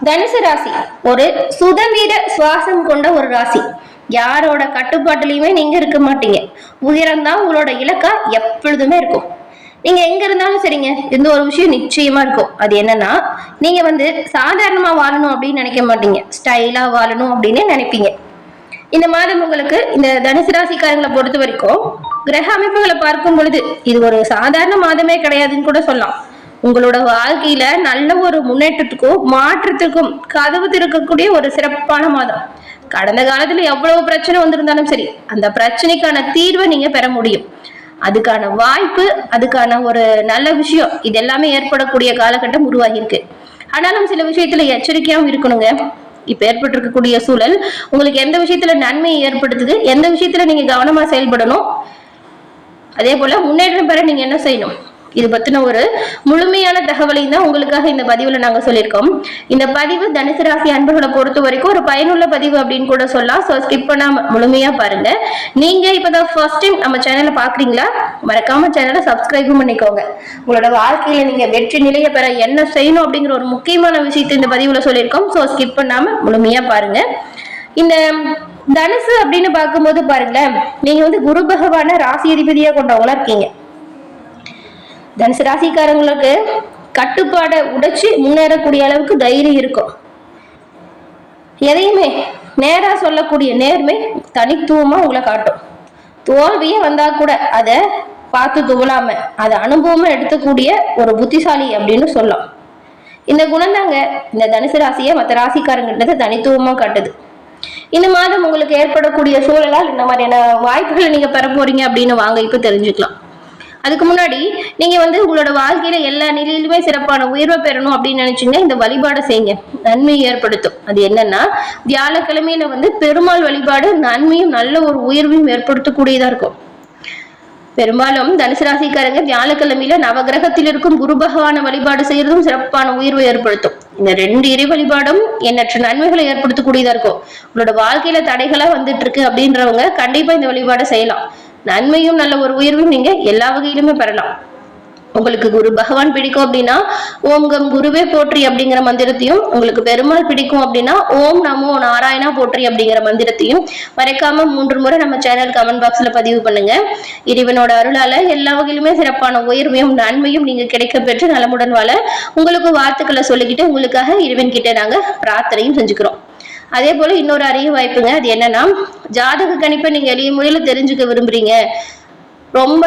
தனுசு ராசி ஒரு சுதந்திர சுவாசம் கொண்ட ஒரு ராசி. யாரோட கட்டுப்பாட்டுலயுமே நீங்க இருக்க மாட்டீங்க. உயரம்தான் உங்களோட இலக்கா எப்பொழுதுமே இருக்கும். நீங்க எங்க இருந்தாலும் சரிங்க, இந்த ஒரு விஷயம் நிச்சயமா இருக்கும். அது என்னன்னா, நீங்க சாதாரணமா வாழணும் அப்படின்னு நினைக்க மாட்டீங்க, ஸ்டைலா வாழணும் அப்படின்னு நினைப்பீங்க. இந்த மாதம் உங்களுக்கு இந்த தனுசு ராசிக்காரங்களை பொறுத்த வரைக்கும் கிரக அமைப்புகளை பார்க்கும் பொழுது இது ஒரு சாதாரண மாதமே கிடையாதுன்னு கூட சொல்லலாம். உங்களோட வாழ்க்கையில நல்ல ஒரு முன்னேற்றத்துக்கும் மாற்றத்துக்கும் கதவு திறக்கக்கூடிய ஒரு சிறப்பான மாதம். கடந்த காலத்துல எவ்வளவு பிரச்சனை வந்திருந்தாலும் சரி, அந்த பிரச்சனைக்கான தீர்வை நீங்க பெற முடியும். அதுக்கான வாய்ப்பு, அதுக்கான ஒரு நல்ல விஷயம், இது எல்லாமே ஏற்படக்கூடிய காலகட்டம் உருவாகி இருக்கு. ஆனாலும் சில விஷயத்துல எச்சரிக்கையாவும் இருக்கணுங்க. இப்ப ஏற்பட்டிருக்கக்கூடிய சூழல் உங்களுக்கு எந்த விஷயத்துல நன்மையை ஏற்படுத்துது, எந்த விஷயத்துல நீங்க கவனமா செயல்படணும், அதே போல முன்னேற்றம் பெற நீங்க என்ன செய்யணும், இது பத்தின ஒரு முழுமையான தகவலையும் தான் உங்களுக்காக இந்த பதிவுல நாங்க சொல்லியிருக்கோம். இந்த பதிவு தனுசு ராசி அன்பர்களை பொறுத்த வரைக்கும் ஒரு பயனுள்ள பதிவு அப்படின்னு கூட சொல்லலாம். சோ ஸ்கிப் பண்ணாம முழுமையா பாருங்க. நீங்க இப்பதான் ஃபர்ஸ்ட் டைம் நம்ம சேனலை பாக்குறீங்களா, மறக்காம சேனலை சப்ஸ்கிரைபும் பண்ணிக்கோங்க. உங்களோட வாழ்க்கையில நீங்க வெற்றி நிலையை பெற என்ன செய்யணும் அப்படிங்கிற ஒரு முக்கியமான விஷயத்தை இந்த பதிவுல சொல்லியிருக்கோம். சோ ஸ்கிப் பண்ணாம முழுமையா பாருங்க. இந்த தனுசு அப்படின்னு பார்க்கும்போது பாருங்களேன், நீங்க குரு பகவான ராசி அதிபதியா கொண்டவங்களா இருக்கீங்க. தனுசு ராசிக்காரங்களுக்கு கட்டுப்பாடை உடைச்சு முன்னேறக்கூடிய அளவுக்கு தைரியம் இருக்கும். எதையுமே நேரா சொல்லக்கூடிய நேர்மை தனித்துவமா உங்களை காட்டும். தோல்வியே வந்தா கூட அதை பார்த்து துவலாம அதை அனுபவமா எடுத்துக்கூடிய ஒரு புத்திசாலி அப்படின்னு சொல்லலாம். இந்த குணம் தாங்க இந்த தனுசு ராசியை மற்ற ராசிக்காரங்கிட்ட தனித்துவமா காட்டுது. இந்த மாதம் உங்களுக்கு ஏற்படக்கூடிய சூழலால் இந்த மாதிரியான வாய்ப்புகளை நீங்க பெற போறீங்க அப்படின்னு வாங்க இப்ப தெரிஞ்சுக்கலாம். அதுக்கு முன்னாடி நீங்க உங்களோட வாழ்க்கையில எல்லா நிலையிலுமே சிறப்பான உயர்வை பெறணும் அப்படின்னு நினைச்சீங்கன்னா இந்த வழிபாடை செய்யுங்க, நன்மையை ஏற்படுத்தும். அது என்னன்னா, வியாழக்கிழமையில பெருமாள் வழிபாடு நன்மையும் நல்ல ஒரு உயர்வையும் ஏற்படுத்தக்கூடியதா இருக்கும். பெரும்பாலும் தனுசு ராசிக்காரங்க வியாழக்கிழமையில நவகிரகத்தில் இருக்கும் குரு பகவான வழிபாடு செய்யறதும் சிறப்பான உயர்வை ஏற்படுத்தும். இந்த 2 இறை வழிபாடும் எண்ணற்ற நன்மைகளை ஏற்படுத்தக்கூடியதா இருக்கும். உங்களோட வாழ்க்கையில தடைகளா வந்துட்டு இருக்கு அப்படின்றவங்க கண்டிப்பா இந்த வழிபாடை செய்யலாம். நன்மையும் நல்ல ஒரு உயர்வும் நீங்க எல்லா வகையிலுமே பெறலாம். உங்களுக்கு குரு பகவான் பிடிக்கும் அப்படின்னா ஓம் கம் குருவே போற்றி அப்படிங்கிற மந்திரத்தையும், உங்களுக்கு பெருமாள் பிடிக்கும் அப்படின்னா ஓம் நமோ நாராயணா போற்றி அப்படிங்கிற மந்திரத்தையும் மறைக்காம 3 முறை நம்ம சேனல் கமெண்ட் பாக்ஸ்ல பதிவு பண்ணுங்க. இறைவனோட அருளால எல்லா வகையிலுமே சிறப்பான உயர்வையும் நன்மையும் நீங்க கிடைக்க பெற்று நலமுடன் வாழ உங்களுக்கு வாழ்த்துக்களை சொல்லிக்கிட்டு உங்களுக்காக இறைவன் கிட்ட நாங்க பிரார்த்தனையும் செஞ்சுக்கிறோம். அதே போல இன்னொரு அரிய வாய்ப்புங்க. அது என்னன்னா, ஜாதக கணிப்பை நீங்க எளிய முறையில தெரிஞ்சுக்க விரும்புறீங்க. ரொம்ப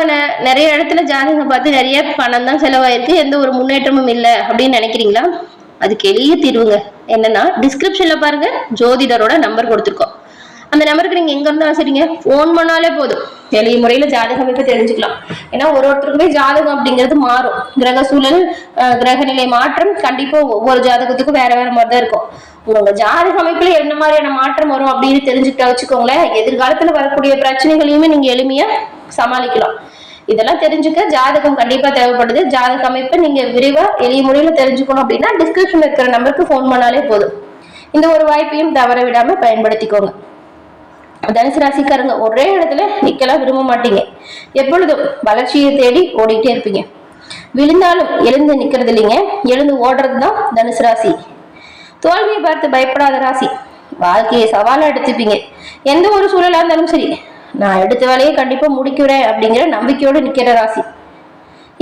நிறைய இடத்துல ஜாதகம் பார்த்து நிறைய பணம் தான் செலவாயிருக்கு, எந்த ஒரு முன்னேற்றமும் இல்லை அப்படின்னு நினைக்கிறீங்களா? அதுக்கு எளிய தீர்வுங்க. என்னன்னா, டிஸ்கிரிப்ஷன்ல பாருங்க, ஜோதிடரோட நம்பர் கொடுத்துருக்கோம். அந்த நம்பருக்கு நீங்க எங்க இருந்தாலும் சரிங்க, போன் பண்ணாலே போதும், எளிய முறையில ஜாதகம் இப்ப தெரிஞ்சுக்கலாம். ஏன்னா ஒருத்தருக்குமே ஜாதகம் அப்படிங்கிறது மாறும். கிரக சூழல், கிரக நிலை மாற்றம் கண்டிப்பா ஒவ்வொரு ஜாதகத்துக்கும் வேற வேற மாதிரிதான் இருக்கும். உங்க ஜாதக அமைப்புல என்ன மாதிரியான மாற்றம் வரும் அப்படின்னு தெரிஞ்சுக்கிட்டா வச்சுக்கோங்களேன், எதிர்காலத்துல வரக்கூடிய பிரச்சனைகளையுமே நீங்க எளிமையா சமாளிக்கலாம். இதெல்லாம் தெரிஞ்சுக்க ஜாதகம் கண்டிப்பா தேவைப்படுது. ஜாதக அமைப்பை நீங்க விரிவா எளிய முறையில தெரிஞ்சுக்கணும் அப்படின்னா டிஸ்கிரிப்ஷன்ல இருக்கிற நம்பருக்கு போன் பண்ணாலே போதும். இந்த ஒரு வாய்ப்பையும் தவற விடாம பயன்படுத்திக்கோங்க. தனுசு ராசிக்காரங்க ஒரே இடத்துல நிக்கலாம் விரும்ப மாட்டீங்க. எப்பொழுதும் வளர்ச்சியை தேடி ஓடிட்டே இருப்பீங்க. விழுந்தாலும் எழுந்து நிக்கிறது இல்லைங்க, எழுந்து ஓடுறதுதான் தனுசு ராசி. தோல்வியை பார்த்து பயப்படாத ராசி. வாழ்க்கையை சவாலா எடுத்துப்பீங்க. எந்த ஒரு சூழலா இருந்தாலும் சரி, நான் எடுத்த வேலையை கண்டிப்பா முடிக்கிறேன் அப்படிங்கிற நம்பிக்கையோடு நிக்கிற ராசி.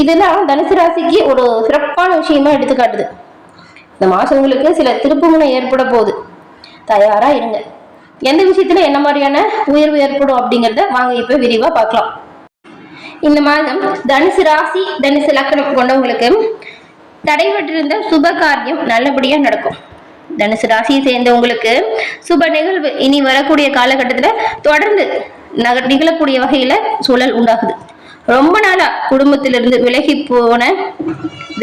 இதெல்லாம் தனுசு ராசிக்கு ஒரு சிறப்பான விஷயமா எடுத்துக்காட்டுது. இந்த மாசம் உங்களுக்கு சில திருப்புமுனை ஏற்பட போகுது, தயாரா இருங்க. எந்த விஷயத்துல என்ன மாதிரியான உயர்வு ஏற்படும் அப்படிங்கிறத வாங்க இப்ப விரிவா பார்க்கலாம். இந்த மாதம் தனுசு ராசி தனுசு லக்னம் கொண்டவங்களுக்கு தடைபட்டிருந்த சுப காரியம் நல்லபடியா நடக்கும். தனுசு ராசியை சேர்ந்தவங்களுக்கு சுப நிகழ்வு இனி வரக்கூடிய காலகட்டத்துல தொடர்ந்து நிகழக்கூடிய வகையில சூழல் உண்டாகுது. ரொம்ப நாளா குடும்பத்திலிருந்து விலகி போன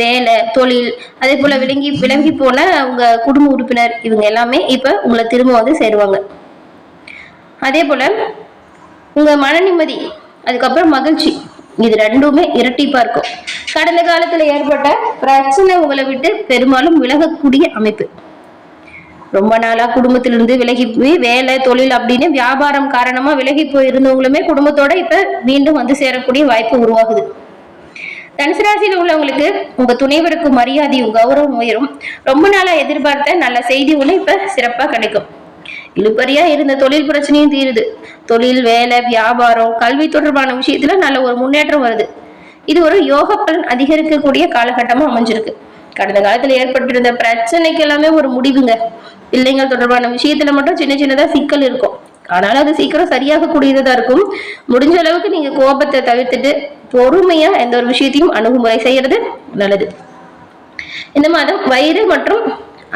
வேலை, தொழில், அதே போல விலகி போன உங்க குடும்ப உறுப்பினர், இவங்க எல்லாமே இப்ப உங்களை திரும்ப சேருவாங்க. அதே போல உங்க மன நிம்மதி, அதுக்கப்புறம் மகிழ்ச்சி, இது 2மே இரட்டிப்பா இருக்கும். கடந்த காலத்துல ஏற்பட்ட பிரச்சனை உங்களை விட்டு பெரும்பாலும் விலகக்கூடிய அமைப்பு. ரொம்ப நாளா குடும்பத்திலிருந்து விலகி போய் வேலை, தொழில் அப்படின்னு வியாபாரம் காரணமா விலகி போயிருந்தவங்களுமே குடும்பத்தோட இப்ப மீண்டும் சேரக்கூடிய வாய்ப்பு உருவாகுது. தனுசு ராசியில உள்ளவங்களுக்கு உங்க துணைவருக்கு மரியாதையும் கௌரவம் உயரும். ரொம்ப நாளா எதிர்பார்த்த நல்ல செய்தி ஒண்ணு இப்ப சிறப்பா கிடைக்கும். இழுபறியா இருந்த தொழில் பிரச்சனையும் தீருது. தொழில், வேலை, வியாபாரம், கல்வி தொடர்பான விஷயத்துல நல்ல ஒரு முன்னேற்றம் வருது. இது ஒரு யோக பலன் அதிகரிக்கக்கூடிய காலகட்டமா அமைஞ்சிருக்கு. கடந்த காலத்துல ஏற்பட்டிருந்த பிரச்சனைக்கு எல்லாமே ஒரு முடிவுங்க. பிள்ளைங்கள் தொடர்பான விஷயத்துல மட்டும் சின்ன சின்னதா சிக்கல் இருக்கும். ஆனாலும் அது சீக்கிரம் சரியாக கூடியதா இருக்கும். முடிஞ்ச அளவுக்கு நீங்க கோபத்தை தவிர்த்துட்டு பொறுமையா எந்த ஒரு விஷயத்தையும் அணுகுமுறை செய்யறது நல்லது. இந்த மாதம் வயிறு மற்றும்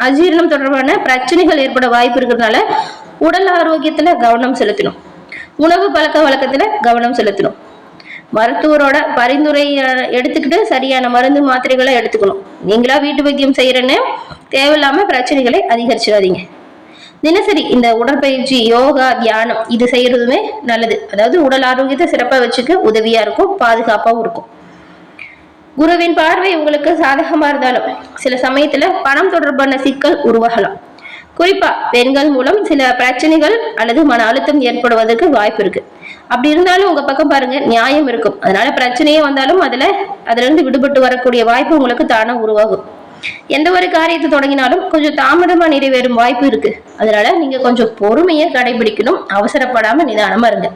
அஜீரணம் தொடர்பான பிரச்சனைகள் ஏற்பட வாய்ப்பு இருக்கிறதுனால உடல் ஆரோக்கியத்துல கவனம் செலுத்தணும். உணவு பழக்க வழக்கத்துல கவனம் செலுத்தணும். மருத்துவரோட பரிந்துரை எடுத்துக்கிட்டு சரியான மருந்து மாத்திரைகளை எடுத்துக்கணும். நீங்களா வீட்டு வைத்தியம் செய்யறேன்னு தேவையில்லாம பிரச்சனைகளை அதிகரிச்சிடாதீங்க. தினசரி இந்த உடற்பயிற்சி, யோகா, தியானம் இது செய்யறதுமே நல்லது. அதாவது உடல் ஆரோக்கியத்தை சிறப்பா வச்சுக்க உதவியா இருக்கும், பாதுகாப்பாகவும் இருக்கும். குருவின் பார்வை உங்களுக்கு சாதகமா இருந்தாலும் சில சமயத்துல பணம் தொடர்பான சிக்கல் உருவாகலாம். குறிப்பா பெண்கள் மூலம் சில பிரச்சனைகள் அல்லது மன அழுத்தம் ஏற்படுவதற்கு வாய்ப்பு இருக்கு. அப்படி இருந்தாலும் உங்க பக்கம் பாருங்க, நியாயம் இருக்கும். அதனால பிரச்சனையே வந்தாலும் அதுல இருந்து விடுபட்டு வரக்கூடிய வாய்ப்பு உங்களுக்கு தானா உருவாகும். எந்த ஒரு காரியத்தை தொடங்கினாலும் கொஞ்சம் தாமதமா நிறைவேறும் வாய்ப்பு இருக்கு. அதனால நீங்க கொஞ்சம் பொறுமையை கடைபிடிக்கணும். அவசரப்படாம நிதானமா இருங்க.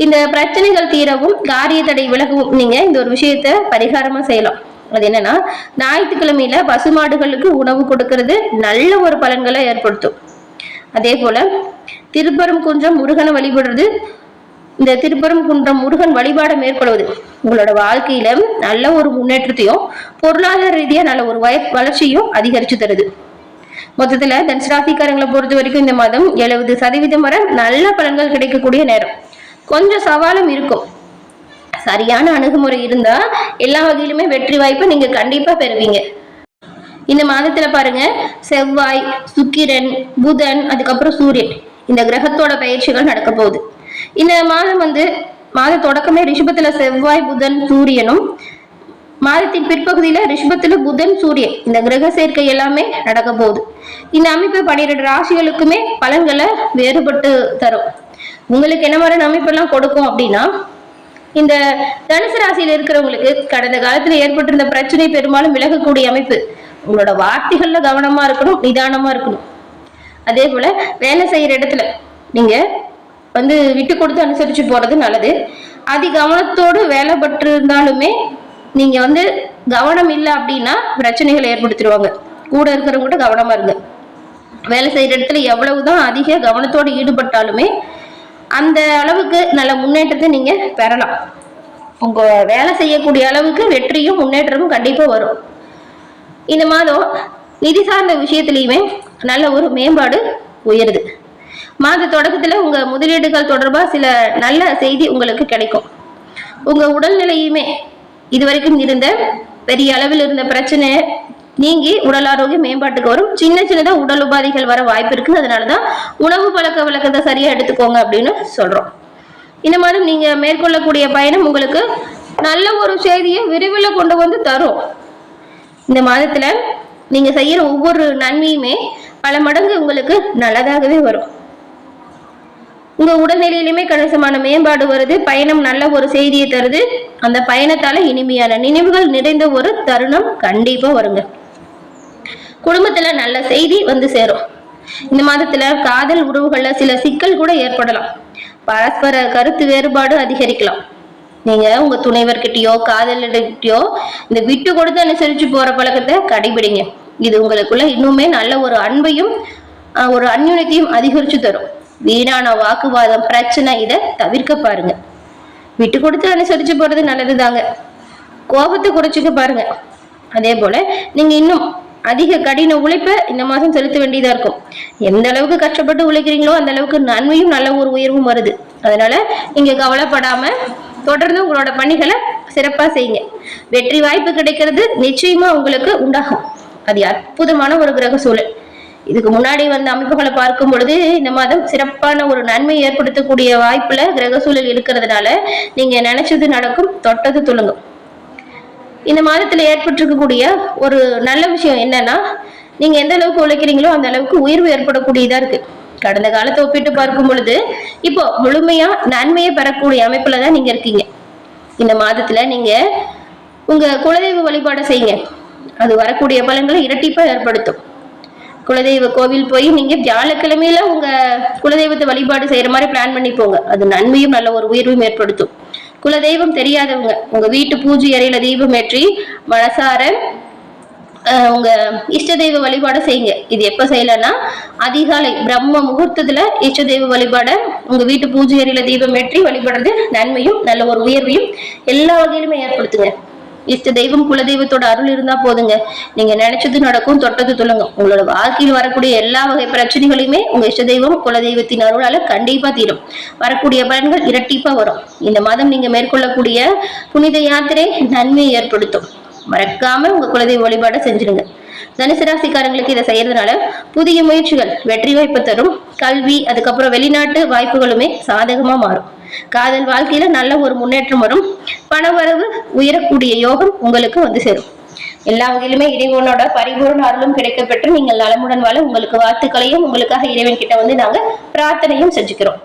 இந்த பிரச்சனைகள் தீரவும், காரிய தடை விலகவும் நீங்க இந்த ஒரு விஷயத்த பரிகாரமா செய்யலாம். அது என்னன்னா, ஞாயிற்றுக்கிழமையில பசுமாடுகளுக்கு உணவு கொடுக்கறது நல்ல ஒரு பலன்களை ஏற்படுத்தும். அதே போல திருப்பரங்குன்றம் முருகனை வழிபடுறது, இந்த திருப்பரங்குன்றம் முருகன் வழிபாடை மேற்கொள்வது உங்களோட வாழ்க்கையில நல்ல ஒரு முன்னேற்றத்தையும் பொருளாதார ரீதியா நல்ல ஒரு வளர்ச்சியும் அதிகரிச்சு தருது. மொத்தத்துல தனுசு ராசிக்காரங்களை பொறுத்த வரைக்கும் இந்த மாதம் 70% வரை நல்ல பலன்கள் கிடைக்கக்கூடிய நேரம். கொஞ்சம் சவாலும் இருக்கும். சரியான அணுகுமுறை இருந்தா எல்லா வகையிலுமே வெற்றி வாய்ப்பை நீங்க கண்டிப்பா பெறுவீங்க. இந்த மாதத்துல பாருங்க, செவ்வாய், சுக்கிரன், புதன், அதுக்கப்புறம் சூரியன் இந்த கிரகத்தோட பயிற்சிகள் நடக்க போகுது. இந்த மாதம் மாத தொடக்கமே ரிஷபத்துல செவ்வாய், புதன், சூரியனும், மாதத்தின் பிற்பகுதியில ரிஷபத்துல புதன், சூரியன் இந்த கிரக சேர்க்கை எல்லாமே நடக்க போகுது. இந்த அமைப்பு 12 ராசிகளுக்குமே பலன்களை வேறுபட்டு தரும். உங்களுக்கு என்ன மாதிரி அமைப்பெல்லாம் கொடுக்கும் அப்படின்னா, இந்த தனுசு ராசியில இருக்கிறவங்களுக்கு கடந்த காலத்துல ஏற்பட்டிருந்த பிரச்சனை பெரும்பாலும் விலகக்கூடிய அமைப்பு. உங்களோட வார்த்தைகள்ல கவனமா இருக்கணும், நிதானமா இருக்கணும். அதே போல வேலை செய்யற இடத்துல நீங்க விட்டு கொடுத்து அனுசரிச்சு போறது நல்லது. அதி கவனத்தோடு வேலை பட்டு இருந்தாலுமே நீங்க கவனம் இல்லை அப்படின்னா பிரச்சனைகளை ஏற்படுத்திடுவாங்க. கூட இருக்கிறவங்க கவனமா இருங்க. வேலை செய்யற இடத்துல எவ்வளவுதான் அதிக கவனத்தோடு ஈடுபட்டாலுமே அந்த அளவுக்கு நல்ல முன்னேற்றத்தை நீங்க பெறலாம். உங்க வேலை செய்யக்கூடிய அளவுக்கு வெற்றியும் முன்னேற்றமும் கண்டிப்பா வரும். இந்த மாதம் நிதி சார்ந்த விஷயத்திலையுமே நல்ல ஒரு மேம்பாடு உயருது. மாத தொடக்கத்துல உங்க முதலீடுகள் தொடர்பா சில நல்ல செய்தி உங்களுக்கு கிடைக்கும். உங்க உடல்நிலையுமே இதுவரைக்கும் இருந்த பெரிய அளவில் இருந்த பிரச்சனை நீங்கி உடல் ஆரோக்கியம் மேம்பாட்டுக்கு வரும். சின்ன சின்னதா உடல் உபாதைகள் வர வாய்ப்பு இருக்கு. அதனாலதான் உணவு பழக்க வழக்கத்தை சரியா எடுத்துக்கோங்க அப்படின்னு சொல்றோம். இந்த மாதிரி நீங்க மேற்கொள்ளக்கூடிய பயணம் உங்களுக்கு நல்ல ஒரு செய்தியை விரைவில் கொண்டு தரும். இந்த மாதத்துல நீங்க செய்யற ஒவ்வொரு நன்மையுமே பல மடங்கு உங்களுக்கு நல்லதாகவே வரும். உங்க உடல்நிலையிலுமே கணிசமான மேம்பாடு வருது. பயணம் நல்ல ஒரு செய்தியை தருது. அந்த பயணத்தால இனிமையான நினைவுகள் நிறைந்த ஒரு தருணம் கண்டிப்பா வருங்க. குடும்பத்துல நல்ல செய்தி சேரும். இந்த மாதத்துல காதல் உறவுகள்ல சில சிக்கல் கூட ஏற்படலாம். பரஸ்பர கருத்து வேறுபாடு அதிகரிக்கலாம். நீங்க உங்க துணைவர்கிட்டயோ காதலர்கிட்டயோ இந்த விட்டு கொடுத்து அனுசரிச்சு போற பழக்கத்தை கடைபிடிங்க. இது உங்களுக்குள்ள இன்னுமே நல்ல ஒரு அன்பையும் ஒரு அந்யுன்யத்தையும் அதிகரிச்சு தரும். வீணான வாக்குவாதம், பிரச்சனை இதை தவிர்க்க பாருங்க. விட்டு கொடுத்து அனுசரிச்சு போறது நல்லதுதாங்க. கோபத்தை குறைச்சிக்க பாருங்க. அதே போல நீங்க இன்னும் அதிக கடின உழைப்பை இந்த மாதம் செலுத்த வேண்டியதா இருக்கும். எந்த அளவுக்கு கஷ்டப்பட்டு உழைக்கிறீங்களோ அந்த அளவுக்கு நன்மையும் நல்ல ஒரு உயர்வும் வருது. அதனால நீங்க கவலைப்படாம தொடர்ந்து உங்களோட பணிகளை சிறப்பா செய்யுங்க. வெற்றி வாய்ப்பு கிடைக்கிறது நிச்சயமா உங்களுக்கு உண்டாகும். அது அற்புதமான ஒரு கிரக சூழல். இதுக்கு முன்னாடி அமைப்புகளை பார்க்கும் பொழுது இந்த மாதம் சிறப்பான ஒரு நன்மை ஏற்படுத்தக்கூடிய வாய்ப்புல கிரக சூழல் இருக்கிறதுனால நீங்க நினைச்சது நடக்கும், தொட்டது துளங்கும். இந்த மாதத்துல ஏற்பட்டிருக்கக்கூடிய ஒரு நல்ல விஷயம் என்னன்னா, நீங்க எந்த அளவுக்கு உழைக்கிறீங்களோ அந்த அளவுக்கு உயர்வு ஏற்படக்கூடியதா இருக்கு. கடந்த காலத்தை ஒப்பிட்டு பார்க்கும் பொழுது இப்போ முழுமையா நன்மையை பெறக்கூடிய அமைப்புல தான் நீங்க இருக்கீங்க. இந்த மாதத்துல நீங்க உங்க குலதெய்வ வழிபாடை செய்யுங்க. அது வரக்கூடிய பலன்களை இரட்டிப்பா ஏற்படுத்தும். குலதெய்வ கோவில் போய் நீங்க வியாழக்கிழமையில உங்க குலதெய்வத்தை வழிபாடு செய்யற மாதிரி பிளான் பண்ணி போங்க. அது நன்மையும் நல்ல ஒரு உயர்வும் ஏற்படுத்தும். குலதெய்வம் தெரியாதவங்க உங்க வீட்டு பூஜை அறையில தீபம் ஏற்றி மனசார உங்க இஷ்ட தெய்வ வழிபாட செய்யுங்க. இது எப்ப செய்யலன்னா அதிகாலை பிரம்ம முகூர்த்தத்துல இஷ்ட தெய்வ வழிபாட உங்க வீட்டு பூஜை அறையில தீபம் ஏற்றி வழிபடுறது நன்மையும் நல்ல ஒரு உயர்வையும் எல்லா வகையிலுமே ஏற்படுத்துங்க. இஷ்ட தெய்வம் குலதெய்வத்தோட அருள் இருந்தா போதுங்க, நீங்க நினைச்சது நடக்கும், தொட்டது துளங்கும். உங்களோட வாழ்க்கையில் வரக்கூடிய எல்லா வகை பிரச்சனைகளையுமே உங்க இஷ்ட தெய்வம் குலதெய்வத்தின் அருளால கண்டிப்பா தீரும். வரக்கூடிய பலன்கள் இரட்டிப்பா வரும். இந்த மாதம் நீங்க மேற்கொள்ளக்கூடிய புனித யாத்திரை நன்மையை ஏற்படுத்தும். மறக்காம உங்க குலதெய்வ வழிபாட்டை செஞ்சிருங்க. தனுசு ராசிக்காரங்களுக்கு இதை செய்யறதுனால புதிய முயற்சிகள் வெற்றி வாய்ப்பு தரும். கல்வி, அதுக்கப்புறம் வெளிநாட்டு வாய்ப்புகளுமே சாதகமா மாறும். காதல் வாழ்க்கையில நல்ல ஒரு முன்னேற்றம் வரும். பணவரவு உயரக்கூடிய யோகம் உங்களுக்கு வந்து சேரும். எல்லா வகையிலுமே இறைவனோட பரிபூர்ண அருளும் கிடைக்கப்பெற்று நீங்கள் நலமுடன் வாழ உங்களுக்கு வாழ்த்துக்களையும் உங்களுக்காக இறைவன் கிட்ட வந்து நாங்க பிரார்த்தனையும் செஞ்சுக்கிறோம்.